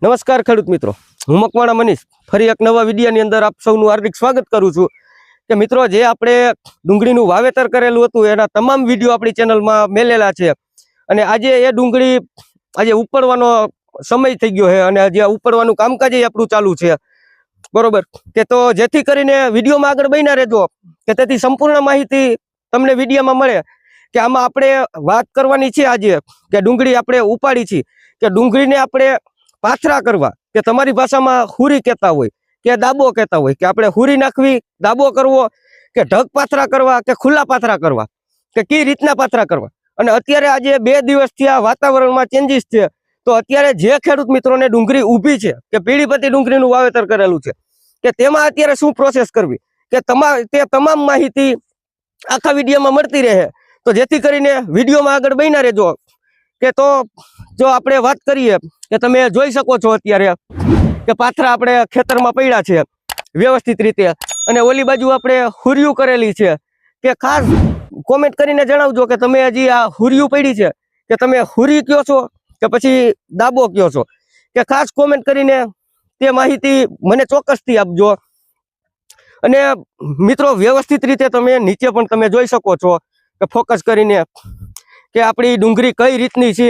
નમસ્કાર ખેડૂત મિત્રો, હું મકવાણા મનીષ ફરી એક નવા વિડીયોની અંદર આપ સૌનું હાર્દિક સ્વાગત કરું છું કે મિત્રો જે આપણે ડુંગળીનું વાવેતર કરેલું હતું એના તમામ વિડીયો આપણી ચેનલમાં મેલેલા છે અને આજે એ ડુંગળી આજે ઉપડવાનો સમય થઈ ગયો છે અને આજે ઉપડવાનું કામકાજ આપણું ચાલુ છે, બરોબર કે તો જેથી કરીને વિડીયોમાં આગળ બન્યા રહેજો કે તેથી સંપૂર્ણ માહિતી તમને વિડીયોમાં મળે કે આમાં આપણે વાત કરવાની છે આજે કે ડુંગળી આપણે ઉપાડી છે કે ડુંગળીને આપણે પાથરા કરવા કે તમારી ભાષામાં હુરી કહેતા હોય કે દાબો કહેતા હોય કે આપણે હુરી નાખવી, દાબો કરવો કે ઢગ પાથરા કરવા કે ખુલ્લા પાથરા કરવા કે કઈ રીતના પાથરા કરવા। અને અત્યારે આજે 2 દિવસથી આ વાતાવરણમાં ચેન્જીસ છે તો અત્યારે જે ખેડૂત મિત્રોને ડુંગળી ઊભી છે કે પીળીપત્તી ડુંગળીનું વાવેતર કરેલું છે કે તેમાં અત્યારે શું પ્રોસેસ કરવી કે તે તમામ માહિતી આખા વિડીયોમાં મળતી રહે તો જેથી કરીને વિડીયોમાં આગળ બન્યા રહેજો કે તો જો આપણે વાત કરીએ કે તમે જોઈ શકો છો અત્યારે કે પાથરા આપણે ખેતરમાં પડ્યા છે વ્યવસ્થિત રીતે અને ઓલી બાજુ આપણે હુરિયું કરેલી છે કે ખાસ કોમેન્ટ કરીને જણાવજો કે તમે હજી આ હુરિયું પડી છે કે તમે હુરી કયો છો કે પછી દાબો કયો છો કે ખાસ કોમેન્ટ કરીને તે માહિતી મને ચોક્કસથી આપજો। અને મિત્રો વ્યવસ્થિત રીતે તમે નીચે પણ તમે જોઈ શકો છો કે ફોકસ કરીને કે આપણી ડુંગળી કઈ રીતની છે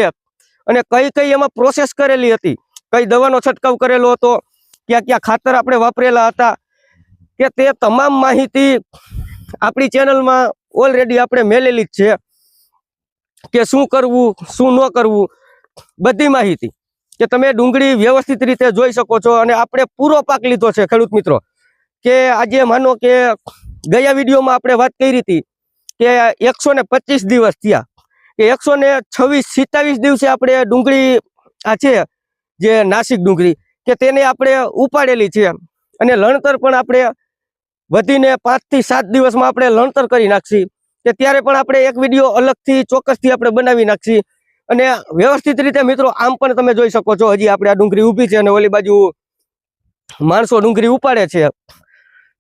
અને કઈ કઈ એમાં પ્રોસેસ કરેલી હતી, કઈ દવાનો છંટકાવ કરેલો હતો, ક્યાં ક્યાં ખાતર આપણે વાપરેલા હતા કે તે તમામ માહિતી આપણી ચેનલમાં ઓલરેડી આપણે મેલેલી જ છે કે શું કરવું શું ન કરવું બધી માહિતી કે તમે ડુંગળી વ્યવસ્થિત રીતે જોઈ શકો છો। અને આપણે પૂરો પાક લીધો છે ખેડૂત મિત્રો કે આજે માનો કે ગયા વિડીયોમાં આપણે વાત કરી હતી કે 125 દિવસ થયા કે 126-27 દિવસે આપણે ડુંગળી આ છે જે નાસિક ડુંગળી કે તેને આપણે ઉપાડેલી છે અને લણતર પણ આપણે વધીને 5 થી 7 દિવસમાં આપણે લણતર કરી નાખશી કે ત્યારે પણ આપણે એક વિડીયો અલગથી ચોક્કસથી આપણે બનાવી નાખશી। અને વ્યવસ્થિત રીતે મિત્રો આમ પણ તમે જોઈ શકો છો હજી આપણે આ ડુંગળી ઊભી છે અને ઓલી બાજુ માણસો ડુંગળી ઉપાડે છે,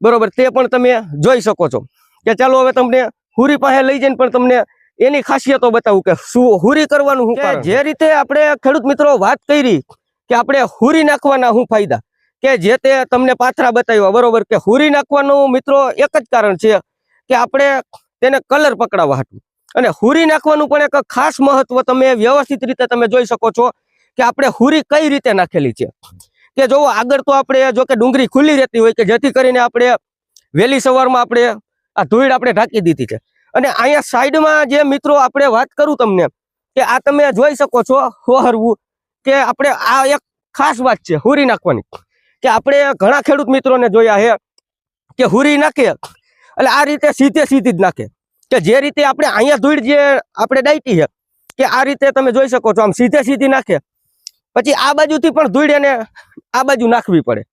બરોબર તે પણ તમે જોઈ શકો છો કે ચાલો હવે તમને હુરી પાસે લઈ જઈને પણ તમને એની ખાસિયતો બતાવું કે શું હુરી કરવાનું શું કારણ। જે રીતે આપણે ખેડૂત મિત્રો વાત કરી કે આપણે હુરી નાખવાના શું ફાયદા કે જે તે તમને પાથરા બતાવ્યા, બરોબર કે હુરી નાખવાનું મિત્રો એક જ કારણ છે કે આપણે તેને કલર પકડાવવા હતું અને હુરી નાખવાનું પણ એક ખાસ મહત્વ તમે વ્યવસ્થિત રીતે તમે જોઈ શકો છો કે આપણે હુરી કઈ રીતે નાખેલી છે કે જો આગળ તો આપણે જો કે ડુંગળી ખુલ્લી રહેતી હોય કે જેથી કરીને આપણે વહેલી સવારમાં આપણે આ ધૂળ આપણે ઢાંકી દીધી છે અને અહીંયા સાઈડમાં જે મિત્રો આપણે વાત કરું તમને કે આ તમે જોઈ શકો છો હોહરવું કે આપણે આ એક ખાસ વાત છે હુરી નાખવાની કે આપણે ઘણા ખેડૂત મિત્રોને જોયા છે કે હુરી નાખે એટલે આ રીતે સીધે સીધી જ નાખે કે જે રીતે આપણે અહીંયા ધૂળ જે આપણે ડાયટી છે કે આ રીતે તમે જોઈ શકો છો આમ સીધે સીધી નાખે પછી આ બાજુથી પણ ધૂળ એને આ બાજુ નાખવી પડે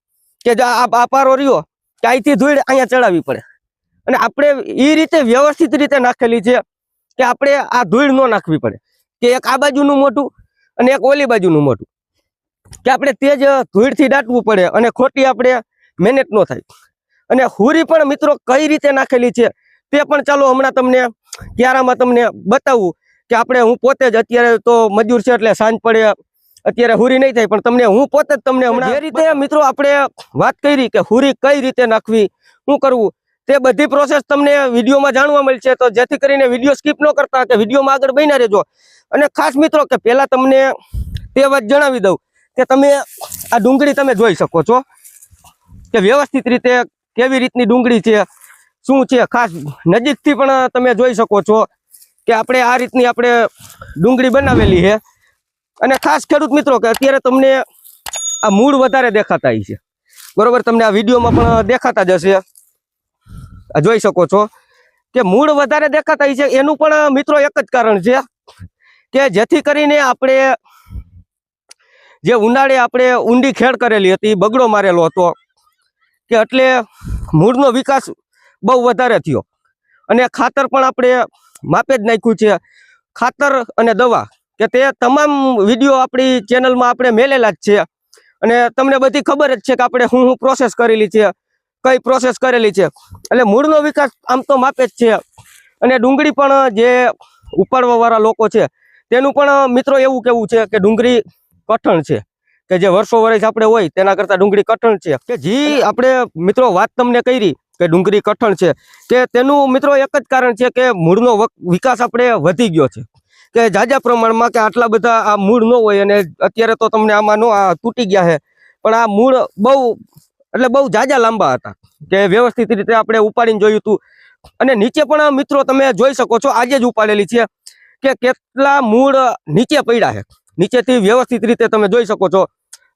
કે જો આ પારો રહ્યો કે અહીંથી ધૂળ અહીંયા ચડાવવી પડે અને આપણે એ રીતે વ્યવસ્થિત રીતે નાખેલી છે કે આપણે આ ધૂળ ન નાખવી પડે કે એક આ બાજુનું મોટું અને એક ઓલી બાજુનું મોટું કે આપણે તે જ ધૂળથી દાટવું પડે અને ખોટી આપણે મહેનત ન થાય। અને હુરી પણ મિત્રો કઈ રીતે નાખેલી છે તે પણ ચાલો હમણાં તમને ક્યારામાં તમને બતાવું કે આપણે હું પોતે જ અત્યારે તો મજૂર છે એટલે સાંજ પડે અત્યારે હુરી નહીં થાય પણ તમને હું પોતે જ તમને હમણાં જે રીતે મિત્રો આપણે વાત કરી કે હુરી કઈ રીતે નાખવી શું કરવું તે બધી પ્રોસેસ તમને વિડીયોમાં જાણવા મળશે તો જેથી કરીને વિડીયો સ્કીપ ન કરતા કે વિડીયોમાં આગળ બન્યા રહેજો। અને ખાસ મિત્રો કે પહેલા તમને તે વાત જણાવી દઉં કે તમે આ ડુંગળી તમે જોઈ શકો છો કે વ્યવસ્થિત રીતે કેવી રીતની ડુંગળી છે શું છે ખાસ નજીકથી પણ તમે જોઈ શકો છો કે આપણે આ રીતની આપણે ડુંગળી બનાવેલી છે અને ખાસ ખેડૂત મિત્રો કે અત્યારે તમને આ મૂળ વધારે દેખાતા છે, બરોબર તમને આ વિડીયોમાં પણ દેખાતા જ હશે, જોઈ શકો છો કે મૂળ વધારે દેખાતા છે એનું પણ મિત્રો એક જ કારણ છે કે જેથી કરીને આપણે જે ઉનાળે આપણે ઊંડી ખેડ કરેલી હતી, બગડો મારેલો હતો કે એટલે મૂળનો વિકાસ બહુ વધારે થયો અને ખાતર પણ આપણે માપે જ નાખ્યું છે, ખાતર અને દવા કે તે તમામ વિડીયો આપણી ચેનલમાં આપણે મેલેલા જ છે અને તમને બધી ખબર જ છે કે આપણે શું પ્રોસેસ કરેલી છે, કઈ પ્રોસેસ કરેલી છે એટલે મૂળનો વિકાસ આમ તો માપે જ છે। અને ડુંગળી પણ જે ઉપાડવા વાળા લોકો છે તેનું પણ મિત્રો એવું કેવું છે કે ડુંગળી કઠણ છે કે જે વર્ષો વર્ષ આપણે હોય તેના કરતા ડુંગળી કઠણ છે, કે જે આપણે મિત્રો વાત તમને કરી કે ડુંગળી કઠણ છે, કે તેનું મિત્રો એક જ કારણ છે કે મૂળનો વિકાસ આપણે વધી ગયો છે, કે જાજા પ્રમાણમાં, કે આટલા બધા આ મૂળ ન હોય. અને અત્યારે તો તમને આમાં નો આ તૂટી ગયા છે, પણ આ મૂળ બહુ જાજા લાંબા હતા, કે વ્યવસ્થિત રીતે આપણે ઉપાડીને જોયું હતું. અને નીચે પણ મિત્રો તમે જોઈ શકો છો, આજે જ ઉપાડેલી છે, કે કેટલા મૂળ નીચે પડ્યા છે. નીચેથી વ્યવસ્થિત રીતે તમે જોઈ શકો છો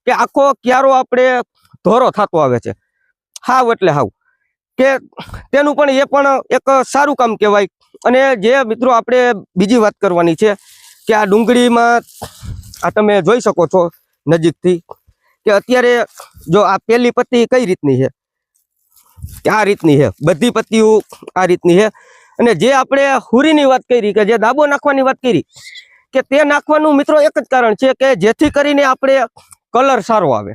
કે આખો ક્યારો આપણે ધોરો થતો આવે છે, હાવ એટલે હાવ, કે તેનું પણ એ પણ એક સારું કામ કહેવાય. અને જે મિત્રો આપણે બીજી વાત કરવાની છે કે આ ડુંગળીમાં આ તમે જોઈ શકો છો નજીકથી, કે અત્યારે જો આ પહેલી પત્તી કઈ રીતની છે, કે આ રીતની છે, બધી પત્તીઓ આ રીતની છે. અને જે આપણે હુરીની વાત કરી, કે જે દાબો નાખવાની વાત કરી, કે તે નાખવાનું મિત્રો એક જ કારણ છે કે જેથી કરીને આપણે કલર સારો આવે,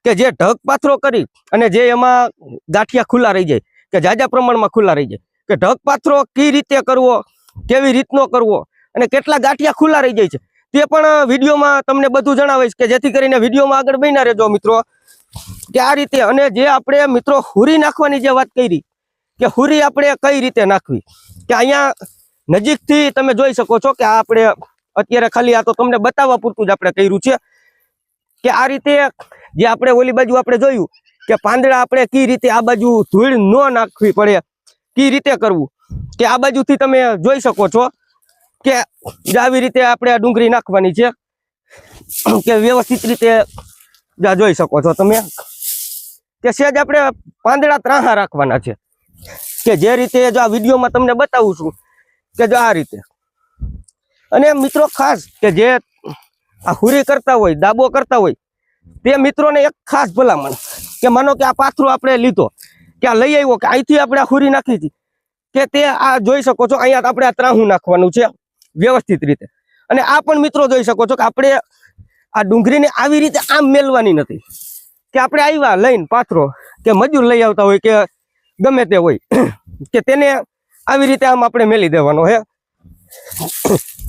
કે જે ઢગ પાથરો કરી અને જે એમાં ગાંઠિયા ખુલ્લા રહી જાય, કે જાજા પ્રમાણમાં ખુલ્લા રહી જાય, કે ઢગ પાથરો કઈ રીતે કરવો, કેવી રીતનો કરવો, અને કેટલા ગાંઠિયા ખુલ્લા રહી જાય છે, તે પણ વિડીયોમાં તમને બધું જણાવીશ, કે જેથી કરીને વિડીયોમાં આગળ બન્યા રહેજો મિત્રો, કે આ રીતે. અને જે આપણે મિત્રો હુરી નાખવાની જે વાત કરી, કે હુરી આપણે કઈ રીતે નાખવી, કે અહીંયા નજીકથી તમે જોઈ શકો છો કે આપણે અત્યારે ખાલી આ તો તમને બતાવવા પૂરતું જ આપણે કર્યું છે, કે આ રીતે જે આપણે ઓલી બાજુ આપણે જોયું કે પાંદડા આપણે કઈ રીતે આ બાજુ ધૂળ ન નાખવી પડે, કઈ રીતે કરવું, કે આ બાજુથી તમે જોઈ શકો છો કે આવી રીતે આપણે આ ડુંગળી નાખવાની છે, કે વ્યવસ્થિત રીતે જોઈ શકો છો તમે, કે સહેજ આપણે પાંદડા ત્રાહા રાખવાના છે, કે જે રીતે જો આ વિડીયોમાં તમને બતાવું છું, કે જો આ રીતે. અને મિત્રો ખાસ કે જે આ હુરી કરતા હોય, દાબો કરતા હોય, તે મિત્રોને એક ખાસ ભલામણ, કે માનો કે આ પાથરો આપણે લીધો, કે આ લઈ આવ્યો, કે અહીંથી આપણે આ હુરી નાખી હતી, કે તે આ જોઈ શકો છો અહીંયા આપણે આ ત્રાહું નાખવાનું છે વ્યવસ્થિત રીતે. અને આ પણ મિત્રો જોઈ શકો છો કે આપણે આ ડુંગળીને આવી રીતે આમ મેલવાની નથી, કે આપણે આવ્યા લઈને પાથરો, કે મજૂર લઈ આવતા હોય કે ગમે તે હોય, કે તેને આવી રીતે આમ આપણે મેલી દેવાનો હે.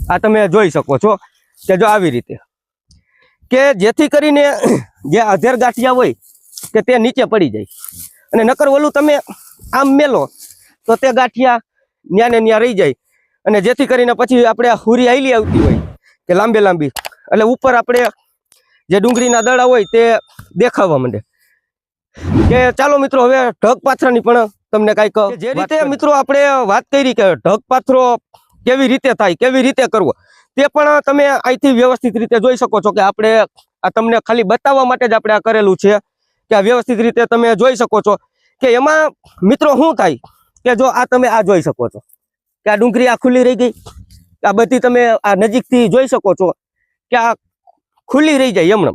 આ તમે જોઈ શકો છો કે જો આવી રીતે, કે જેથી કરીને જે અધેર ગાંઠિયા હોય કે તે નીચે પડી જાય. અને નકર ઓલું તમે આમ મેલો તો તે ગાંઠિયા ન્યા ને ન્યા રહી જાય, અને જેથી કરીને પછી આપણે હુરી આઈલી આવતી હોય કે લાંબે લાંબી, એટલે ઉપર આપણે જે ડુંગળીના દડા હોય તે દેખાવા માંડે. કે ચાલો મિત્રો હવે ઢગ પાથરાની પણ તમને કાંઈક, જે રીતે મિત્રો આપણે વાત કરી કે ઢગ પાથરો કેવી રીતે થાય, કેવી રીતે કરવો, તે પણ તમે અહીંથી વ્યવસ્થિત રીતે જોઈ શકો છો, કે આપણે આ તમને ખાલી બતાવવા માટે જ આપણે આ કરેલું છે, કે આ વ્યવસ્થિત રીતે તમે જોઈ શકો છો. કે એમાં મિત્રો શું થાય, કે જો આ તમે આ જોઈ શકો છો કે આ ડુંગળી આ ખુલ્લી રહી ગઈ, આ બધી તમે આ નજીકથી જોઈ શકો છો કે આ ખુલ્લી રહી જાય એમણે.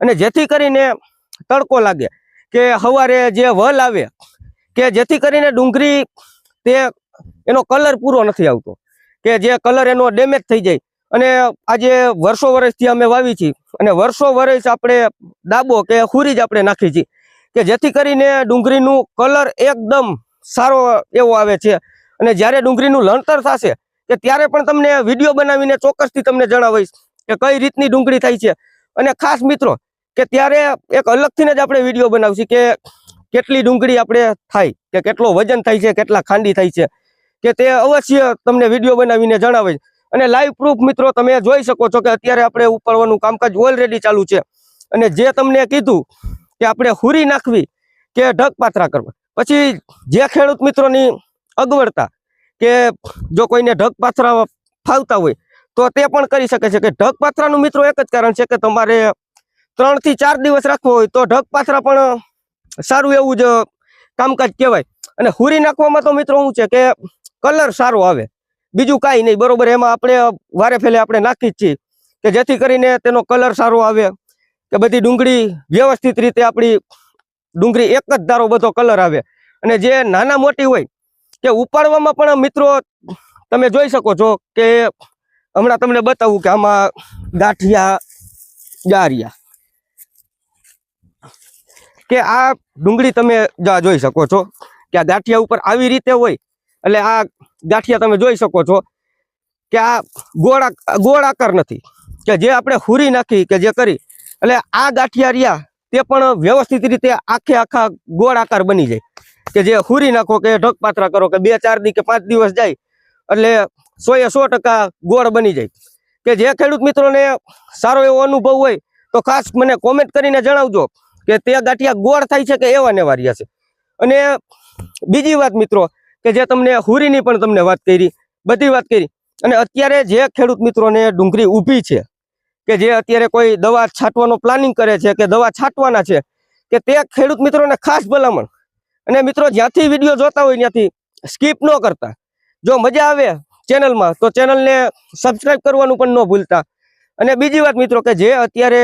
અને જેથી કરીને તડકો લાગે, કે સવારે જે વલ આવે, કે જેથી કરીને ડુંગળી તે એનો કલર પૂરો નથી આવતો, કે જે કલર એનો ડેમેજ થઈ જાય. અને આજે વર્ષો વર્ષથી અમે વાવી છીએ, અને વર્ષો વર્ષ આપણે દાબો કે હુરી જ આપણે નાખી છીએ, કે જેથી કરીને ડુંગળીનું કલર એકદમ સારો એવો આવે છે. અને જ્યારે ડુંગળીનું લણતર થશે, કે ત્યારે પણ તમને વિડીયો બનાવીને ચોક્કસથી તમને જણાવીશ કે કઈ રીતની ડુંગળી થાય છે. અને ખાસ મિત્રો કે ત્યારે એક અલગથી જ આપણે વિડીયો બનાવશું કે કેટલી ડુંગળી આપણે થાય, કે કેટલો વજન થાય છે, કેટલા ખાંડી થાય છે, કે તે અવશ્ય તમને વિડીયો બનાવીને જણાવીશ. અને લાઈવ પ્રૂફ મિત્રો તમે જોઈ શકો છો કે અત્યારે આપણે ઉપાડવાનું કામકાજ ઓલરેડી ચાલુ છે. અને જે તમને કીધું કે આપણે હુરી નાખવી કે ઢગ પાથરા કરવા, પછી જે ખેડૂત મિત્રોની અગવડતા, કે જો કોઈને ઢગ પાથરા ફાવતા હોય તો તે પણ કરી શકે છે. કે ઢગ પાથરાનું મિત્રો એક જ કારણ છે કે તમારે 3 થી 4 દિવસ રાખવો હોય તો ઢગ પાથરા પણ સારું એવું જ કામકાજ કહેવાય. અને હુરી નાખવામાં તો મિત્રો શું છે કે કલર સારો આવે, બીજું કાંઈ નહીં, બરોબર. એમાં આપણે વારે ફેલે આપણે નાખી જ છીએ, કે જેથી કરીને તેનો કલર સારો આવે, કે બધી ડુંગળી વ્યવસ્થિત રીતે આપણી ડુંગળી એક જ ધારો બધો કલર આવે. અને જે નાના મોટી હોય કે ઉપાડવામાં પણ મિત્રો તમે જોઈ શકો છો, કે હમણાં તમને બતાવું કે આમાં ગાંઠિયા જારિયા, કે આ ડુંગળી તમે જોઈ શકો છો કે આ ગાંઠિયા ઉપર આવી રીતે હોય. એટલે આ ગાંઠિયા તમે જોઈ શકો છો કે આ ગોળ આકાર નથી, કે જે આપણે હુરી નાખી કે જે કરી એટલે આ ગાંઠિયા રહ્યા તે પણ વ્યવસ્થિત રીતે આખા ગોળ આકાર બની જાય, કે જે હુરી નાખો કે ઢગપાત્રા કરો કે 2-4 દી કે 5 દિવસ જાય એટલે 100% ગોળ બની જાય. કે જે ખેડૂત મિત્રોને સારો એવો અનુભવ હોય તો ખાસ મને કોમેન્ટ કરીને જણાવજો કે તે ગાંઠિયા ગોળ થાય છે કે એવા ને વાર્યા છે. અને બીજી વાત મિત્રો કે જે તમને હુરીની પણ તમને વાત કરી, બધી વાત કરી. અને અત્યારે જે ખેડૂત મિત્રોને ડુંગળી ઊભી છે, કે જે અત્યારે કોઈ દવા છાંટવાનો પ્લાનિંગ કરે છે કે દવા છાંટવાના છે, કે તે ખેડૂત મિત્રોને ખાસ ભલામણ. અને મિત્રો જ્યાંથી વિડીયો જોતા હોય ત્યાંથી સ્કીપ ન કરતા. જો મજા આવે ચેનલમાં તો ચેનલને સબસ્ક્રાઇબ કરવાનું પણ ન ભૂલતા. અને બીજી વાત મિત્રો કે જે અત્યારે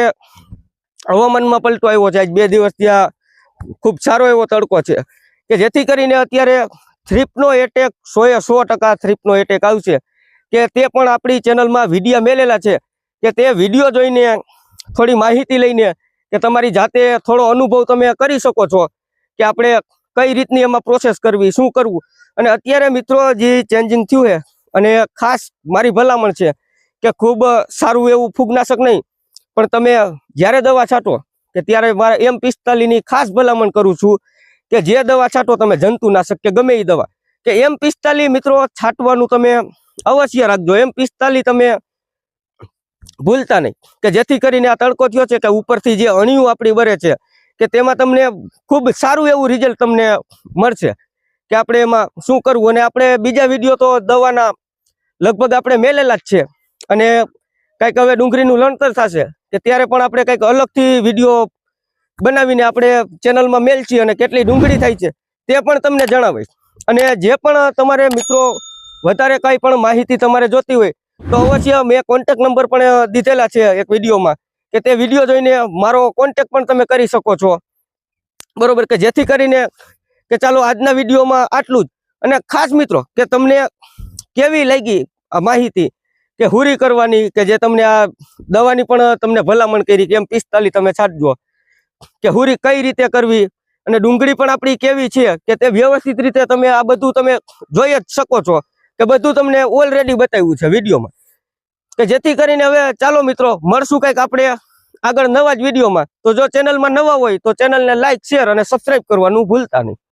હવામાનમાં પલટો આવ્યો છે, આજ 2 દિવસ ત્યાં ખૂબ સારો એવો તડકો છે, કે જેથી કરીને અત્યારે થ્રીપનો એટેક 100% થ્રીપનો એટેક આવશે. કે તે પણ આપણી ચેનલમાં વિડીયો મેલેલા છે, કે તે વિડીયો જોઈને થોડી માહિતી લઈને કે તમારી જાતે થોડો અનુભવ તમે કરી શકો છો કે આપણે કઈ રીતની એમાં પ્રોસેસ કરવી, શું કરવું. અને અત્યારે મિત્રો જે ચેન્જિંગ થયું છે, અને ખાસ મારી ભલામણ છે કે ખૂબ સારું એવું ફૂગનાશક નહીં, પણ તમે જ્યારે દવા છાંટો કે ત્યારે મારે M45ની ખાસ ભલામણ કરું છું કે જે દવા છાંટો તમે જંતુનાશક કે ગમે એ દવા, કે M45 મિત્રો છાંટવાનું તમે અવશ્ય રાખજો. M45 તમે ભૂલતા નહીં, કે જેથી કરીને આ તડકો થયો છે કે ઉપરથી જે અણિયું આપણી બરે છે કે તેમાં તમને ખૂબ સારું એવું રિઝલ્ટ તમને મળશે કે આપણે એમાં શું કરવું. અને આપણે બીજા વિડીયો તો દવાના લગભગ આપણે મેલેલા જ છે. અને કંઈક હવે ડુંગળીનું લણતર થશે કે ત્યારે પણ આપણે કંઈક અલગથી વિડીયો બનાવીને આપણે ચેનલમાં મેલશી અને કેટલી ડુંગળી થાય છે તે પણ તમને જણાવીશ. અને જે પણ તમારે મિત્રો વધારે કંઈ પણ માહિતી તમારે જોતી હોય તો અવશ્ય મેં કોન્ટેક્ટ નંબર પણ દીધેલા છે એક વિડીયોમાં, કે તે વિડીયો જોઈને મારો કોન્ટેક્ટ પણ તમે કરી શકો છો. બરોબર, કે જેથી કરીને કે ચાલો આજના વિડીયોમાં આટલું જ. અને ખાસ મિત્રો કે તમને કેવી લાગી આ માહિતી કે હુરી કરવાની, કે જે તમને આ દવાની પણ તમને ભલામણ કરી કે M45 તમે છાંટજો, કે હુરી કઈ રીતે કરવી, અને ડુંગળી પણ આપણી કેવી છે કે તે વ્યવસ્થિત રીતે તમે આ બધું તમે જોઈ જ શકો છો, કે બધું તમને ઓલરેડી બતાવ્યું છે વિડીયોમાં. કે જેથી કરીને હવે ચાલો મિત્રો મળશું કંઈક આપણે આગળ નવા જ વિડીયોમાં. તો જો ચેનલમાં નવા હોય તો ચેનલને લાઈક, શેર અને સબસ્ક્રાઇબ કરવાનું ભૂલતા નહીં.